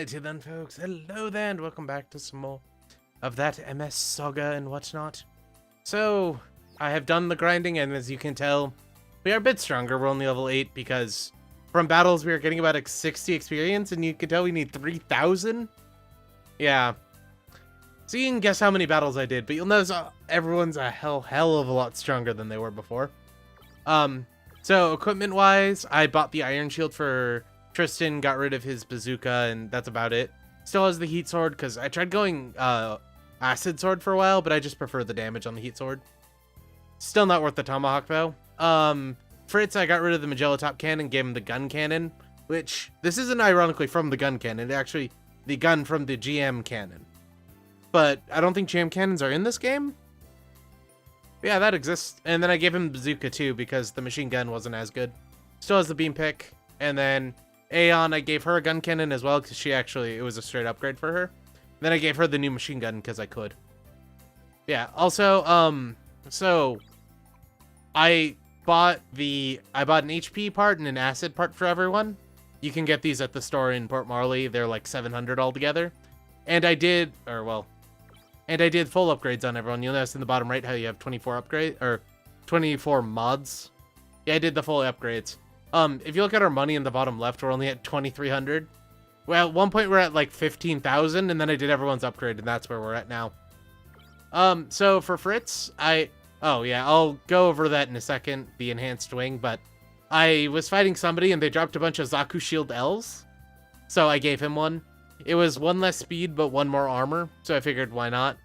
Alrighty then, folks. Hello there, and welcome back to some more of that MS Saga and whatnot. So, I have done the grinding, and as you can tell, we are a bit stronger. We're only level 8 because from battles we are getting about 60 experience, and you can tell we need 3,000. Yeah. So you can guess how many battles I did, but you'll notice everyone's a hell of a lot stronger than they were before. So equipment-wise, I bought the Iron Shield for Tristan, got rid of his bazooka, and that's about it. Still has the heat sword, because I tried going acid sword for a while, but I just prefer the damage on the heat sword. Still not worth the tomahawk, though. Fritz, I got rid of the Magella top cannon, gave him the gun cannon, which, this isn't ironically from the gun cannon, it's actually the gun from the GM cannon. But I don't think GM cannons are in this game. Yeah, that exists. And then I gave him bazooka too, because the machine gun wasn't as good. Still has the beam pick. And then Aeon, I gave her a gun cannon as well, because it was a straight upgrade for her. Then I gave her the new machine gun, because I could. Yeah, also, so I bought an HP part and an acid part for everyone. You can get these at the store in Port Marley. They're like 700 altogether. And I did full upgrades on everyone. You'll notice in the bottom right how you have 24 mods. Yeah, I did the full upgrades. If you look at our money in the bottom left, we're only at 2,300. Well, at one point we're at like 15,000, and then I did everyone's upgrade, and that's where we're at now. So for Fritz, I'll go over that in a second, the enhanced wing, but I was fighting somebody, and they dropped a bunch of Zaku Shield L's, so I gave him one. It was 1 less speed, but 1 more armor, so I figured why not.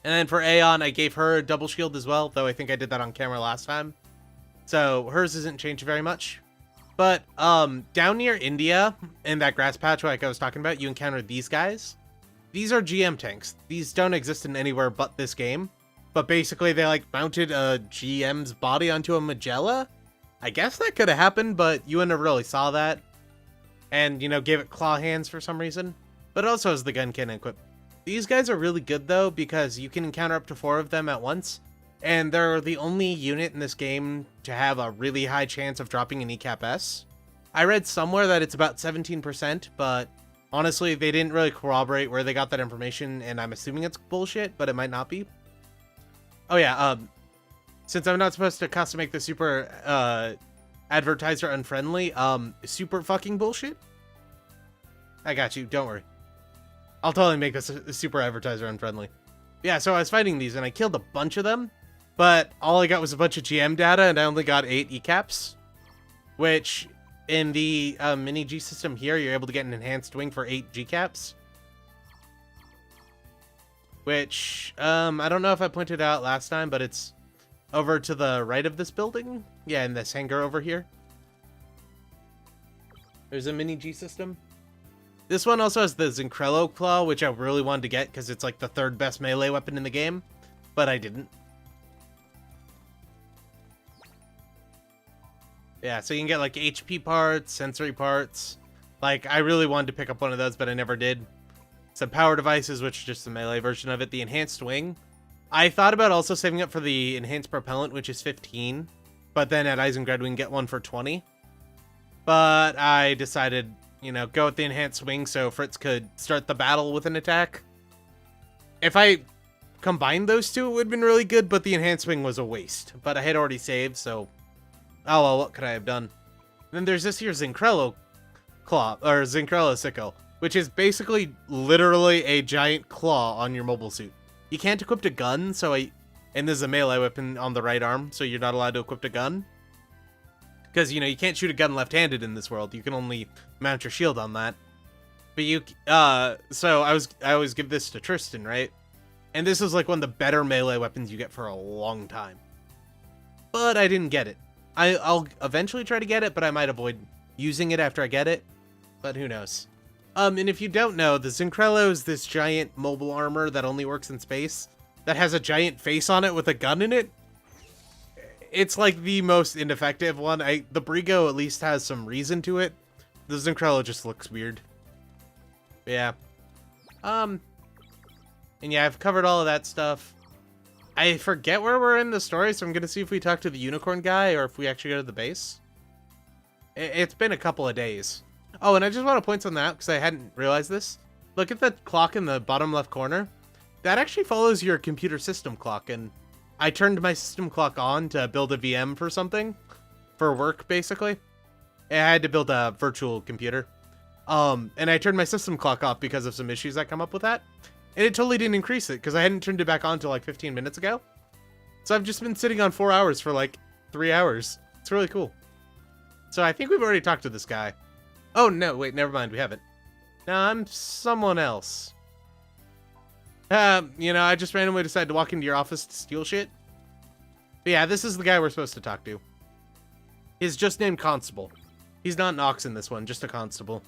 And then for Aeon, I gave her a double shield as well, though I think I did that on camera last time. So hers isn't changed very much. But down near India, in that grass patch like I was talking about, you encounter these guys. These are GM tanks. These don't exist in anywhere but this game. But basically they like mounted a GM's body onto a Magella. I guess that could have happened, but you never really saw that. And, you know, gave it claw hands for some reason. But it also has the gun cannon equipped. These guys are really good, though, because you can encounter up to 4 of them at once. And they're the only unit in this game to have a really high chance of dropping an ECAP S. I read somewhere that it's about 17%, but honestly, they didn't really corroborate where they got that information, and I'm assuming it's bullshit, but it might not be. Oh yeah, since I'm not supposed to custom make the super, advertiser unfriendly, super fucking bullshit. I got you, don't worry. I'll totally make this a super advertiser unfriendly. Yeah, so I was fighting these and I killed a bunch of them, but all I got was a bunch of GM data and I only got 8 ECAPs, which in the mini G system here, you're able to get an enhanced wing for 8 GCaps. Which, I don't know if I pointed out last time, but it's over to the right of this building. Yeah, in this hangar over here. There's a mini G system. This one also has the Zincrello Claw, which I really wanted to get because it's like the 3rd best melee weapon in the game, but I didn't. Yeah, so you can get like HP parts, sensory parts. Like, I really wanted to pick up one of those, but I never did. Some power devices, which is just the melee version of it. The enhanced wing. I thought about also saving up for the enhanced propellant, which is 15, but then at Eisengrad we can get one for 20. But I decided, you know, go with the enhanced wing so Fritz could start the battle with an attack. If I combined those two, it would have been really good, but the enhanced wing was a waste. But I had already saved, so oh well, what could I have done? Then there's this here Zincrello Claw, or Zincrello Sickle, which is basically literally a giant claw on your mobile suit. You can't equip a gun, and there's a melee weapon on the right arm, so you're not allowed to equip a gun. Because, you know, you can't shoot a gun left-handed in this world. You can only mount your shield on that. But so I always give this to Tristan, right? And this is like one of the better melee weapons you get for a long time. But I didn't get it. I'll eventually try to get it, but I might avoid using it after I get it. But who knows? And if you don't know, the Zincrello is this giant mobile armor that only works in space, that has a giant face on it with a gun in it. It's like the most ineffective one. The Brigo at least has some reason to it. The Zincrello just looks weird. Yeah. And yeah, I've covered all of that stuff. I forget where we're in the story, so I'm gonna see if we talk to the unicorn guy or if we actually go to the base. It's been a couple of days. Oh, and I just want to point something out because I hadn't realized this. Look at the clock in the bottom left corner. That actually follows your computer system clock, and I turned my system clock on to build a VM for something, for work, basically. I had to build a virtual computer. And I turned my system clock off because of some issues that come up with that. And it totally didn't increase it, because I hadn't turned it back on until like 15 minutes ago. So I've just been sitting on 4 hours for like 3 hours. It's really cool. So I think we've already talked to this guy. Oh, no, wait, never mind, we haven't. No, I'm someone else. You know, I just randomly decided to walk into your office to steal shit. But yeah, this is the guy we're supposed to talk to. He's just named Constable. He's not an ox in this one, just a constable.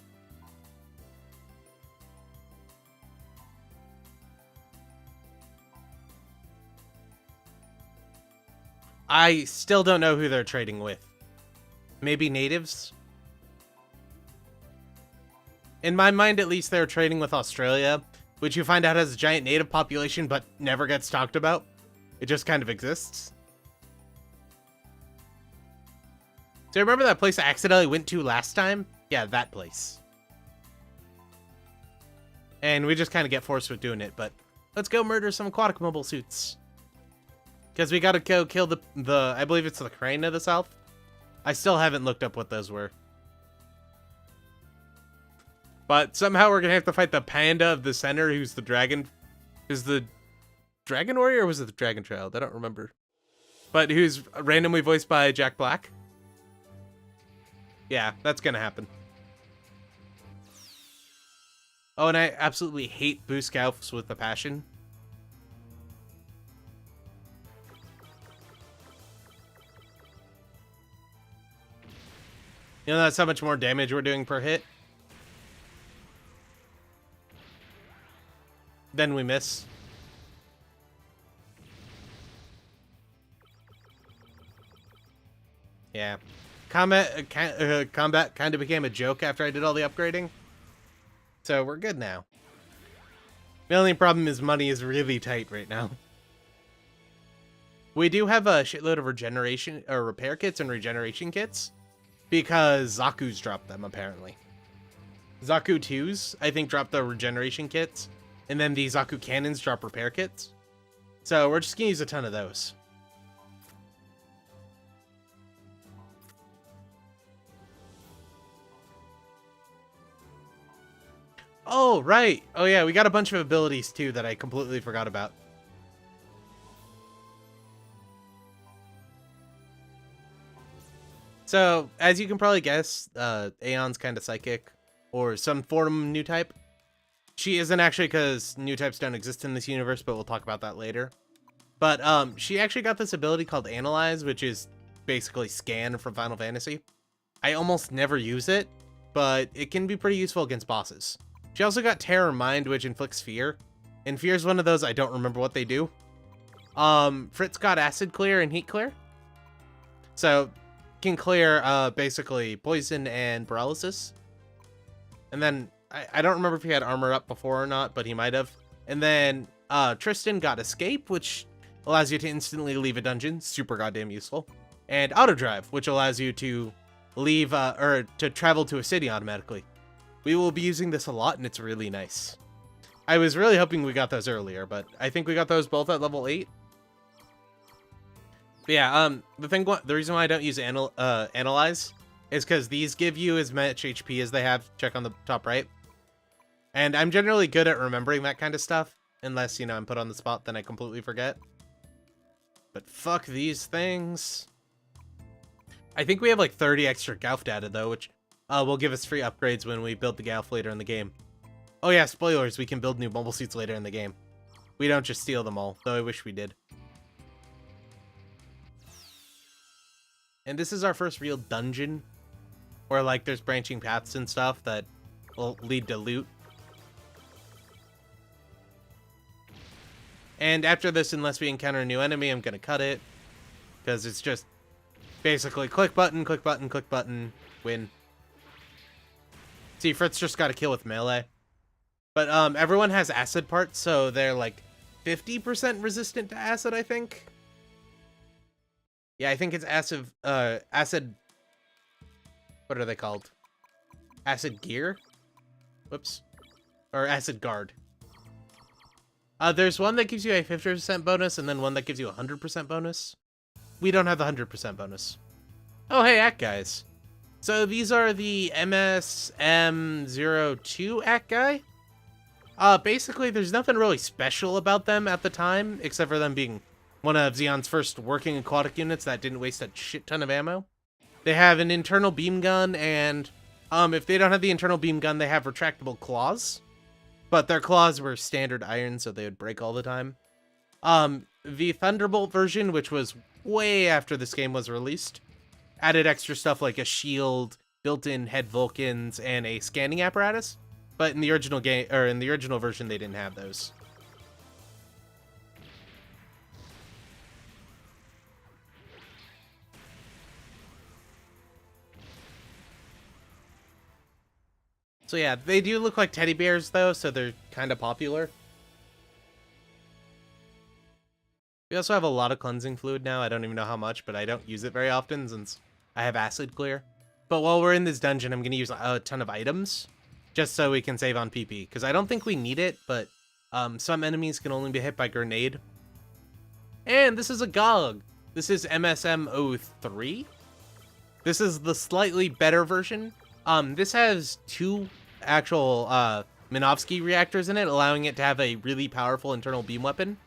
I still don't know who they're trading with. Maybe natives? In my mind, at least, they're trading with Australia, which you find out has a giant native population but never gets talked about. It just kind of exists. So remember that place I accidentally went to last time? Yeah, that place. And we just kind of get forced with doing it, but let's go murder some aquatic mobile suits. Because we gotta go kill the I believe it's the crane to the south. I still haven't looked up what those were. But somehow we're gonna have to fight the panda of the center, who's the dragon. Is the dragon warrior or was it the dragon child? I don't remember. But who's randomly voiced by Jack Black. Yeah, that's gonna happen. Oh, and I absolutely hate boost scalps with a passion. You know, that's how much more damage we're doing per hit. Then we miss. Yeah. Combat kind of became a joke after I did all the upgrading. So we're good now. The only problem is money is really tight right now. We do have a shitload of regeneration or repair kits and regeneration kits. Because Zaku's dropped them, apparently. Zaku 2s, I think, drop the regeneration kits. And then the Zaku cannons drop repair kits. So we're just going to use a ton of those. Oh, right. Oh, yeah, we got a bunch of abilities, too, that I completely forgot about. So, as you can probably guess, Aeon's kind of psychic, or some form new type. She isn't actually, because new types don't exist in this universe, but we'll talk about that later. But she actually got this ability called Analyze, which is basically Scan from Final Fantasy. I almost never use it, but it can be pretty useful against bosses. She also got Terror Mind, which inflicts fear. And fear is one of those I don't remember what they do. Fritz got Acid Clear and Heat Clear. So can clear basically poison and paralysis. And then I don't remember if he had armor up before or not, but he might have. And then Tristan got Escape, which allows you to instantly leave a dungeon, super goddamn useful. And Auto Drive, which allows you to leave or to travel to a city automatically. We will be using this a lot, and it's really nice. I was really hoping we got those earlier, but I think we got those both at level 8. But yeah, the reason why I don't use Analyze is because these give you as much HP as they have. Check on the top right. And I'm generally good at remembering that kind of stuff, unless, you know, I'm put on the spot, then I completely forget. But fuck these things. I think we have like 30 extra Gauf data, though, which will give us free upgrades when we build the Gauf later in the game. Oh yeah, spoilers, we can build new mobile suits later in the game. We don't just steal them all, though I wish we did. And this is our first real dungeon, where like there's branching paths and stuff that will lead to loot. And after this, unless we encounter a new enemy, I'm gonna cut it, because it's just basically click button, click button, click button, win. See, Fritz just got a kill with melee. But everyone has acid parts, so they're like 50% resistant to acid, I think. Yeah, I think it's acid, what are they called? Acid Gear. Whoops. Or Acid Guard. There's one that gives you a 50% bonus, and then one that gives you a 100% bonus. We don't have the 100% bonus. Oh, hey, Act Guys. So these are the MSM02 Act Guy. Basically, there's nothing really special about them at the time, except for them being one of Xeon's first working aquatic units that didn't waste a shit ton of ammo. They have an internal beam gun, and if they don't have the internal beam gun, they have retractable claws. But their claws were standard iron, so they would break all the time. The Thunderbolt version, which was way after this game was released, added extra stuff like a shield, built-in head Vulcans, and a scanning apparatus. But in the original game, or in the original version, they didn't have those. So yeah, they do look like teddy bears though, so they're kind of popular. We also have a lot of cleansing fluid now. I don't even know how much, but I don't use it very often since I have acid clear. But while we're in this dungeon, I'm going to use a ton of items just so we can save on PP, because I don't think we need it, but some enemies can only be hit by grenade. And this is a GOG. This is MSM03. This is the slightly better version. This has 2 actual Minovsky reactors in it, allowing it to have a really powerful internal beam weapon.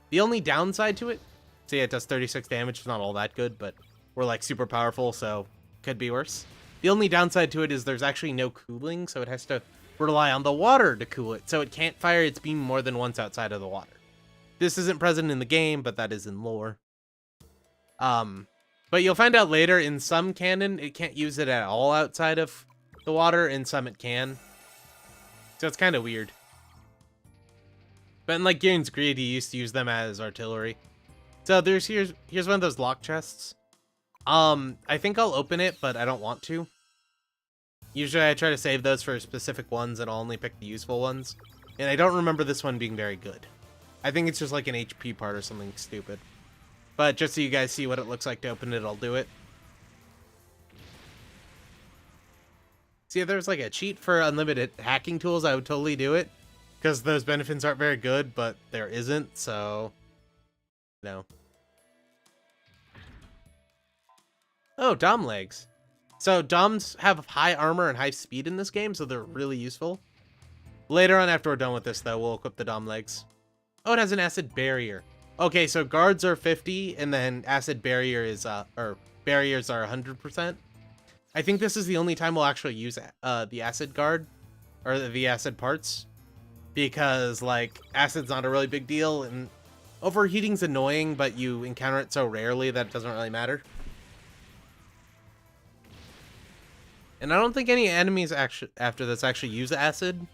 The only downside to it, so yeah, it does 36 damage. It's not all that good, but we're like super powerful, so could be worse. The only downside to it is there's actually no cooling, so it has to rely on the water to cool it, so it can't fire its beam more than once outside of the water. This isn't present in the game, but that is in lore. But you'll find out later, in some canon, it can't use it at all outside of the water, in some it can. So it's kind of weird. But in like Garen's Greed, he used to use them as artillery. So here's one of those lock chests. I think I'll open it, but I don't want to. Usually I try to save those for specific ones, and I'll only pick the useful ones. And I don't remember this one being very good. I think it's just like an HP part or something stupid. But just so you guys see what it looks like to open it, I'll do it. See, if there's like a cheat for unlimited hacking tools, I would totally do it. Because those benefits aren't very good, but there isn't, so... no. Oh, Dom legs. So Doms have high armor and high speed in this game, so they're really useful. Later on, after we're done with this, though, we'll equip the Dom legs. Oh, it has an acid barrier. Okay, so guards are 50, and then acid barrier is, or barriers are 100%. I think this is the only time we'll actually use the acid guard, or the acid parts, because, like, acid's not a really big deal, and overheating's annoying, but you encounter it so rarely that it doesn't really matter. And I don't think any enemies actually after this actually use acid.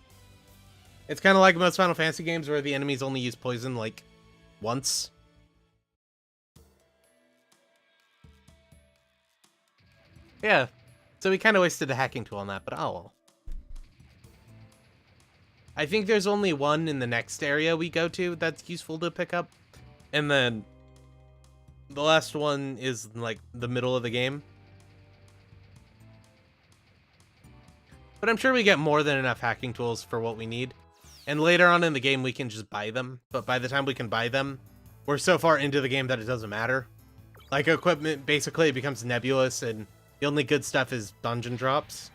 It's kind of like most Final Fantasy games where the enemies only use poison, like, once. Yeah, so we kind of wasted a hacking tool on that, but oh well. I think there's only one in the next area we go to that's useful to pick up. And then the last one is like the middle of the game. But I'm sure we get more than enough hacking tools for what we need. And later on in the game, we can just buy them. But by the time we can buy them, we're so far into the game that it doesn't matter. Like, equipment basically becomes nebulous, and the only good stuff is dungeon drops.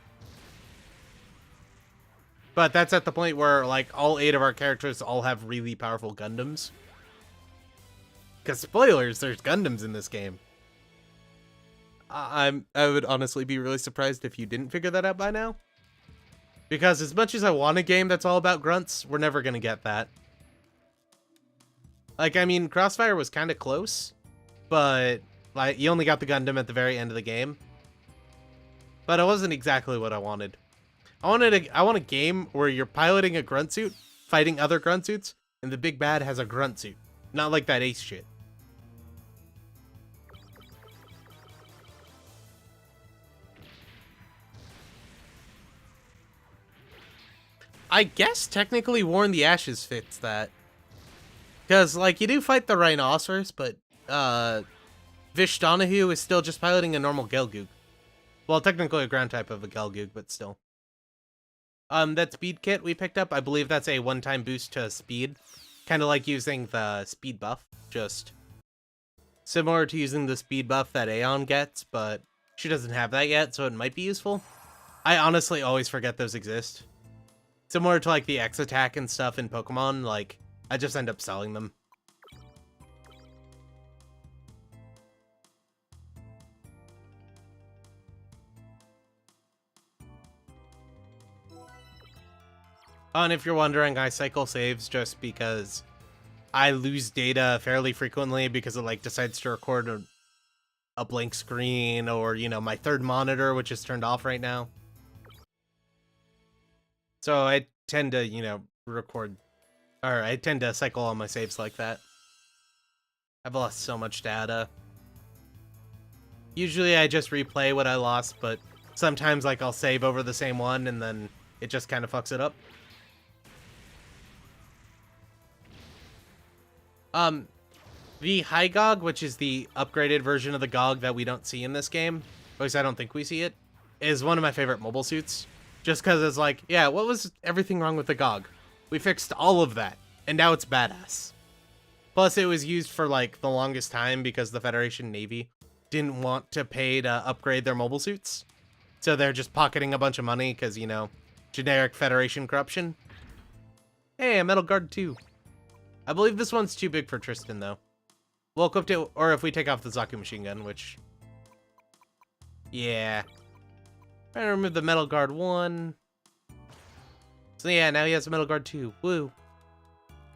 But that's at the point where, like, all 8 of our characters all have really powerful Gundams. Because, spoilers, there's Gundams in this game. I would honestly be really surprised if you didn't figure that out by now. Because as much as I want a game that's all about grunts, we're never going to get that. Like, I mean, Crossfire was kind of close, but like you only got the Gundam at the very end of the game. But it wasn't exactly what I wanted. I want a game where you're piloting a grunt suit, fighting other grunt suits, and the big bad has a grunt suit. Not like that Ace shit. I guess technically War in the Ashes fits that. Because, like, you do fight the Rhinoceros, but, Vish Donahue is still just piloting a normal Gelgoog. Well, technically a ground type of a Gelgoog, but still. That speed kit we picked up, I believe that's a one-time boost to speed. Kind of like using the speed buff, just similar to using the speed buff that Aeon gets, but she doesn't have that yet, so it might be useful. I honestly always forget those exist. Similar to like the X attack and stuff in Pokemon, like I just end up selling them. And if you're wondering, I cycle saves just because I lose data fairly frequently because it like decides to record a blank screen or, you know, my third monitor, which is turned off right now. So I tend to, you know, I tend to cycle all my saves like that. I've lost so much data. Usually I just replay what I lost, but sometimes like I'll save over the same one and then it just kind of fucks it up. The High Gog, which is the upgraded version of the Gog that we don't see in this game, at least I don't think we see it, is one of my favorite mobile suits. Just because it's like, yeah, what was everything wrong with the Gog? We fixed all of that, and now it's badass. Plus, it was used for, like, the longest time because the Federation Navy didn't want to pay to upgrade their mobile suits. So they're just pocketing a bunch of money because, you know, generic Federation corruption. Hey, a Metal Guard 2. I believe this one's too big for Tristan, though. We'll equip it, or if we take off the Zaku machine gun, which... yeah. Trying to remove the Metal Guard 1. So yeah, now he has a Metal Guard 2. Woo.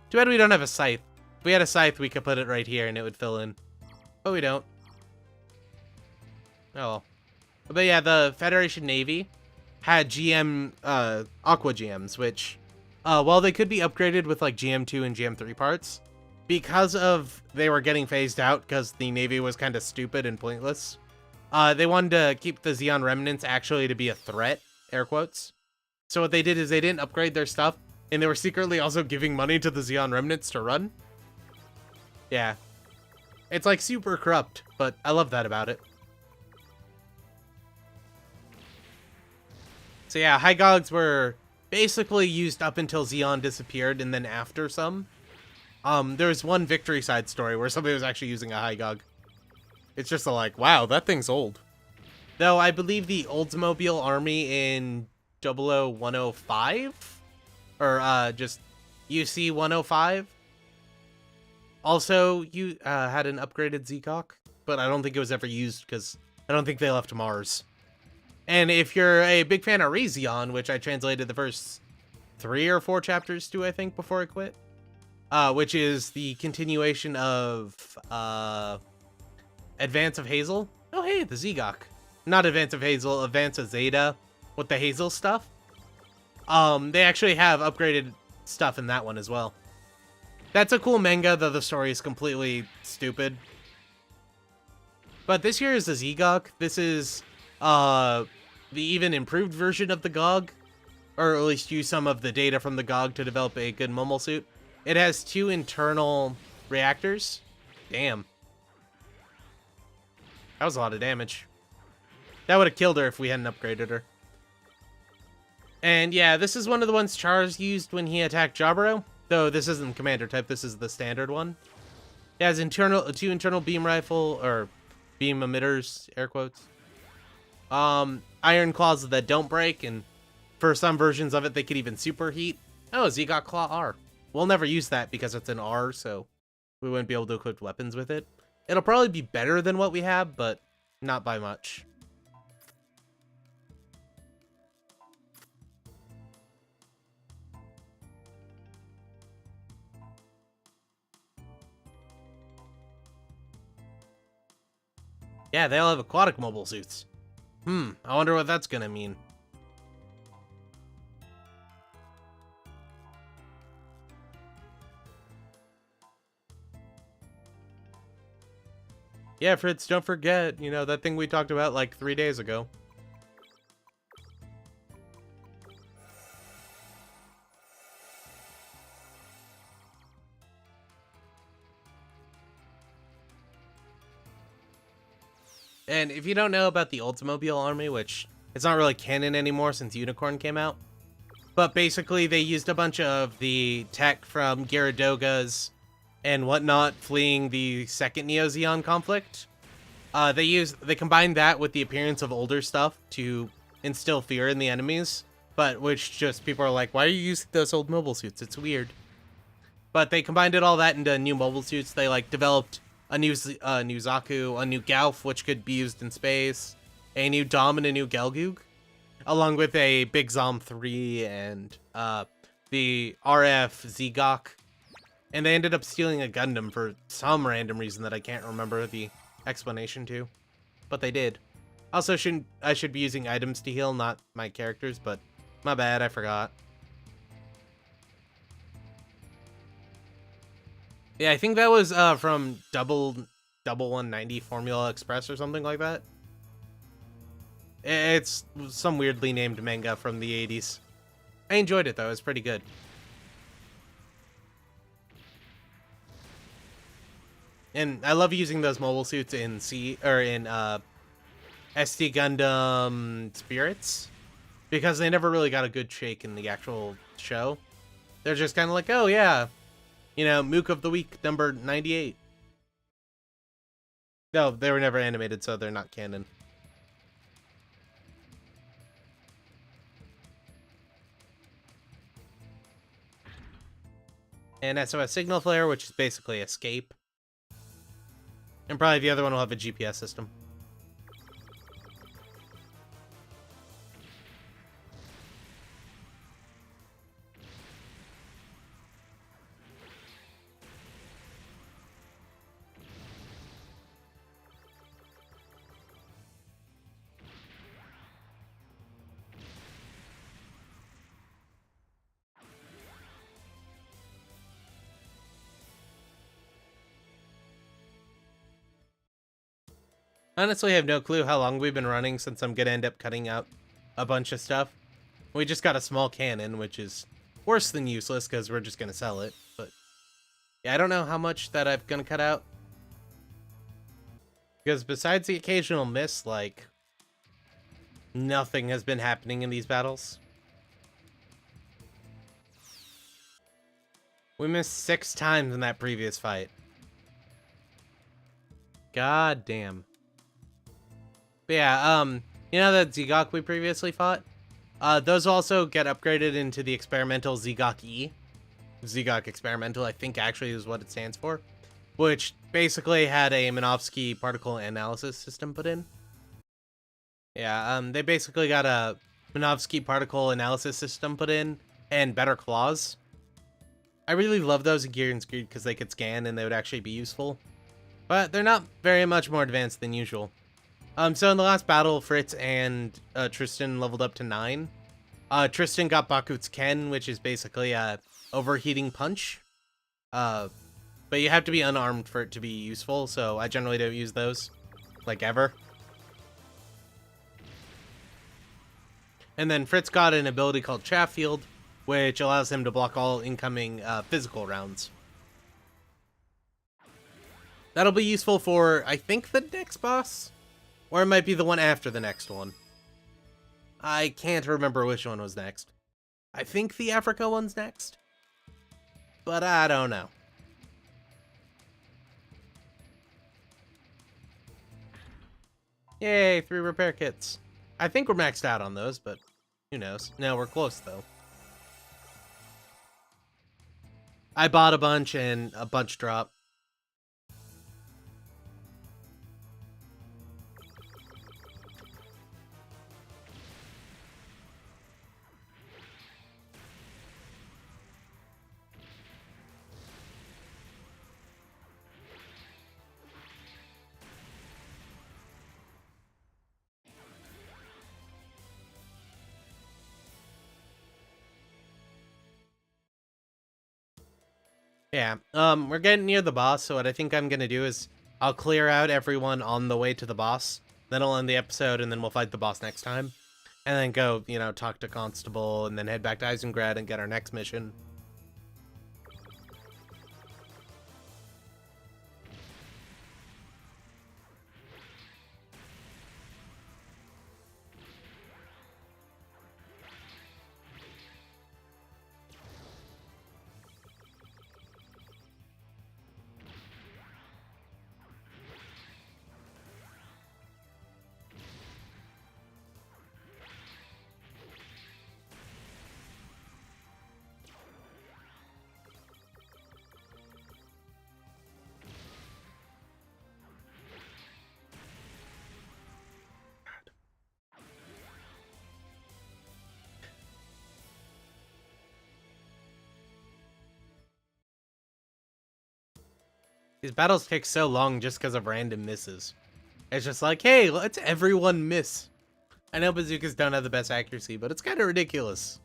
Too bad we don't have a scythe. If we had a scythe, we could put it right here and it would fill in. But we don't. Oh well. But yeah, the Federation Navy had GM, Aqua GMs, which, while they could be upgraded with like GM2 and GM3 parts, because of they were getting phased out because the Navy was kind of stupid and pointless, they wanted to keep the Xeon Remnants actually to be a threat, air quotes. So what they did is they didn't upgrade their stuff, and they were secretly also giving money to the Xeon Remnants to run. Yeah. It's like super corrupt, but I love that about it. So yeah, High Gogs were basically used up until Xeon disappeared, and then after some. There was one Victory side story where somebody was actually using a High Gog. It's just like, wow, that thing's old. Though I believe the Oldsmobile Army in 00105, or just UC 105, also you had an upgraded Z-Cock, but I don't think it was ever used because I don't think they left Mars. And if you're a big fan of Razion, which I translated the first 3 or 4 chapters to, I think, before I quit, which is the continuation of Advance of Hazel. Oh, hey, the Z-Gok. Not Advance of Hazel, Advance of Zeta with the Hazel stuff. They actually have upgraded stuff in that one as well. That's a cool manga, though the story is completely stupid. But this here is the Z-Gok. This is the even improved version of the GOG, or at least use some of the data from the GOG to develop a good mobile suit. It has 2 internal reactors. Damn. That was a lot of damage. That would have killed her if we hadn't upgraded her. And yeah, this is one of the ones Charles used when he attacked Jaburo. Though this isn't commander type, this is the standard one. It has 2 internal beam rifle, or beam emitters, air quotes. Iron claws that don't break, and for some versions of it, they could even superheat. Oh, Z-Got Claw R. We'll never use that because it's an R, so we wouldn't be able to equip weapons with it. It'll probably be better than what we have, but not by much. Yeah, they all have aquatic mobile suits. I wonder what that's gonna mean. Yeah, Fritz, don't forget, you know, that thing we talked about like 3 days ago. And if you don't know about the Oldsmobile Army, which it's not really canon anymore since Unicorn came out, But basically, they used a bunch of the tech from Gyaradoga's and whatnot, fleeing the second Neo Zeon conflict. They combined that with the appearance of older stuff to instill fear in the enemies, but which just people are like, why are you using those old mobile suits? It's weird. But they combined all that into new mobile suits. They like developed a new Zaku, a new Galf, which could be used in space, a new Dom, and a new Gelgoog, along with a Big Zom 3 and the RF Zigok. And they ended up stealing a Gundam for some random reason that I can't remember the explanation to, but they did. Also, I should be using items to heal, not my characters, but my bad, I forgot. Yeah, I think that was from Double 190 Formula Express or something like that. It's some weirdly named manga from the 80s. I enjoyed it though, it's pretty good. And I love using those mobile suits in SD Gundam Spirits, because they never really got a good shake in the actual show. They're just kind of like, oh yeah, you know, Mook of the Week number 98. No, they were never animated, so they're not canon. And SOS Signal Flare, which is basically Escape. And probably the other one will have a GPS system. Honestly, I have no clue how long we've been running, since I'm gonna end up cutting out a bunch of stuff. We just got a small cannon, which is worse than useless because we're just gonna sell it. But yeah, I don't know how much that I'm gonna cut out, because besides the occasional miss, like, nothing has been happening in these battles. We missed 6 times in that previous fight. God damn. But yeah, you know that Zigok we previously fought? Those also get upgraded into the experimental Zigok E. Zigok Experimental, I think, actually is what it stands for, which basically had a Minovsky particle analysis system put in. Yeah, they basically got a Minovsky particle analysis system put in and better claws. I really love those in Gear and Screed because they could scan and they would actually be useful, but they're not very much more advanced than usual. So in the last battle, Fritz and Tristan leveled up to 9. Tristan got Bakut's Ken, which is basically a overheating punch. But you have to be unarmed for it to be useful, so I generally don't use those, like, ever. And then Fritz got an ability called Chaff Field, which allows him to block all incoming physical rounds. That'll be useful for, I think, the next boss? Or it might be the one after the next one. I can't remember which one was next. I think the Africa one's next, but I don't know. Yay, 3 repair kits. I think we're maxed out on those, but who knows. No, we're close, though. I bought a bunch, and a bunch dropped. Yeah, we're getting near the boss, so what I think I'm gonna do is I'll clear out everyone on the way to the boss, then I'll end the episode, and then we'll fight the boss next time. And then go, you know, talk to Constable, and then head back to Eisengrad and get our next mission. These battles take so long just because of random misses. It's just like, hey, let's everyone miss. I know bazookas don't have the best accuracy, but it's kind of ridiculous.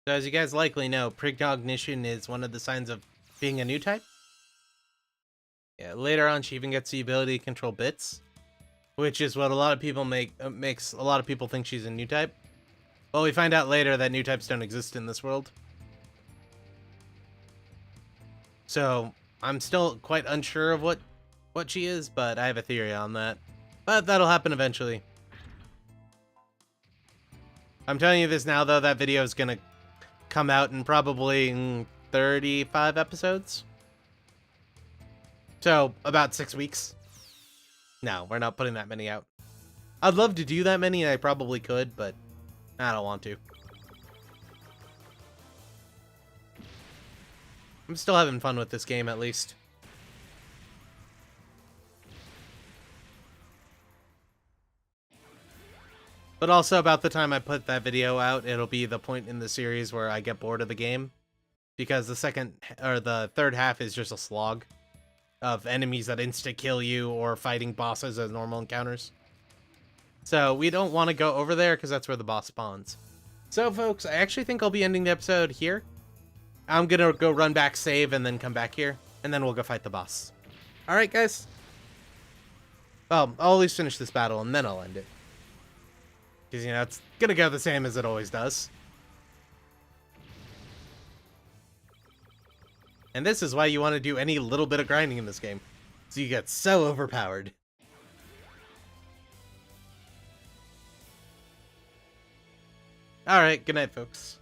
So as you guys likely know, precognition is one of the signs of being a new type. Yeah, later on she even gets the ability to control bits, which is what a lot of people makes a lot of people think she's a new type. Well, we find out later that new types don't exist in this world. So I'm still quite unsure of what she is, but I have a theory on that. But that'll happen eventually. I'm telling you this now, though, that video is gonna come out in probably 35 episodes. So, about 6 weeks. No, we're not putting that many out. I'd love to do that many, and I probably could, but I don't want to. I'm still having fun with this game, at least. But also, about the time I put that video out, it'll be the point in the series where I get bored of the game. Because the third half is just a slog of enemies that insta-kill you or fighting bosses as normal encounters. So we don't want to go over there because that's where the boss spawns. So folks, I actually think I'll be ending the episode here. I'm gonna go run back, save, and then come back here. And then we'll go fight the boss. Alright guys. Well, I'll at least finish this battle and then I'll end it. Because, you know, it's gonna go the same as it always does. And this is why you want to do any little bit of grinding in this game. So you get so overpowered. Alright, good night, folks.